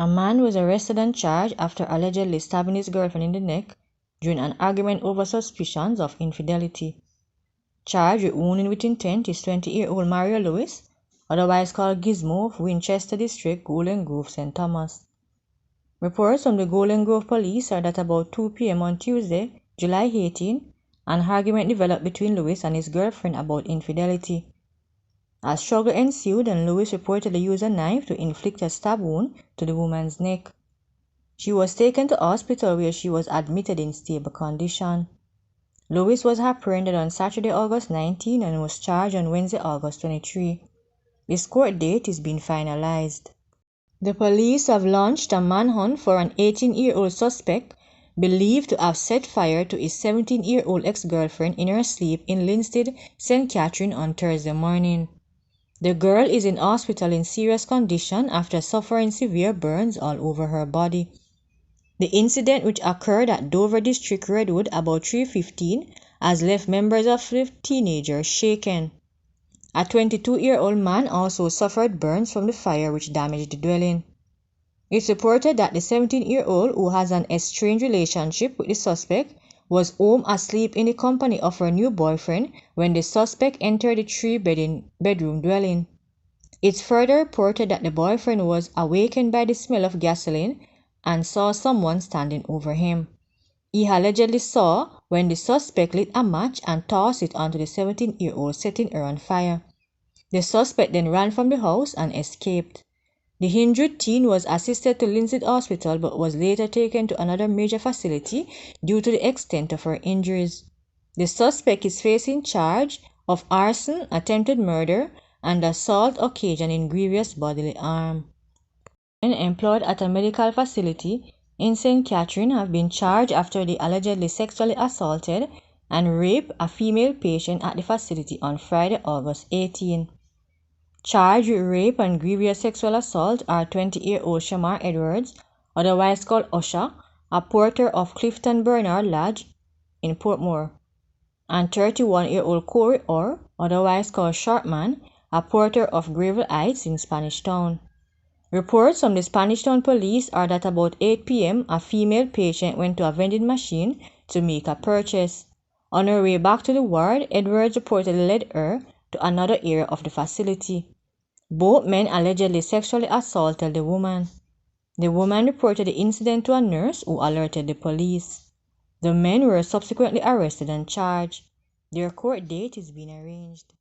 A man was arrested and charged after allegedly stabbing his girlfriend in the neck during an argument over suspicions of infidelity. Charged with wounding with intent is 20-year-old Mario Lewis, otherwise called Gizmo, of Winchester District, Golden Grove, St. Thomas. Reports from the Golden Grove police are that about 2 p.m. on Tuesday, July 18, an argument developed between Lewis and his girlfriend about infidelity. A struggle ensued and Lewis reportedly used a knife to inflict a stab wound to the woman's neck. She was taken to hospital where she was admitted in stable condition. Lewis was apprehended on Saturday, August 19 and was charged on Wednesday, August 23. His court date is being finalized. The police have launched a manhunt for an 18-year-old suspect believed to have set fire to his 17-year-old ex-girlfriend in her sleep in Linstead, St. Catherine on Thursday morning. The girl is in hospital in serious condition after suffering severe burns all over her body. The incident, which occurred at Dover District Redwood about 3:15, has left members of the teenager shaken. A 22-year-old man also suffered burns from the fire which damaged the dwelling. It's reported that the 17-year-old, who has an estranged relationship with the suspect, was home asleep in the company of her new boyfriend when the suspect entered the three-bedroom dwelling. It's further reported that the boyfriend was awakened by the smell of gasoline and saw someone standing over him. He allegedly saw when the suspect lit a match and tossed it onto the 17-year-old, setting her on fire. The suspect then ran from the house and escaped. The injured teen was assisted to Linstead Hospital but was later taken to another major facility due to the extent of her injuries. The suspect is facing charge of arson, attempted murder, and assault occasioning grievous bodily harm. Men employed at a medical facility in St. Catherine have been charged after they allegedly sexually assaulted and raped a female patient at the facility on Friday, August 18. Charged with rape and grievous sexual assault are 20-year-old Shamar Edwards, otherwise called Usher, a porter of Clifton Bernard Lodge in Portmore, and 31-year-old Corey Orr, otherwise called Sharpman, a porter of Gravel Heights in Spanish Town. Reports from the Spanish Town police are that about 8 p.m. a female patient went to a vending machine to make a purchase. On her way back to the ward, Edwards reportedly led her to another area of the facility. Both men allegedly sexually assaulted the woman. The woman reported the incident to a nurse who alerted the police. The men were subsequently arrested and charged. Their court date is being arranged.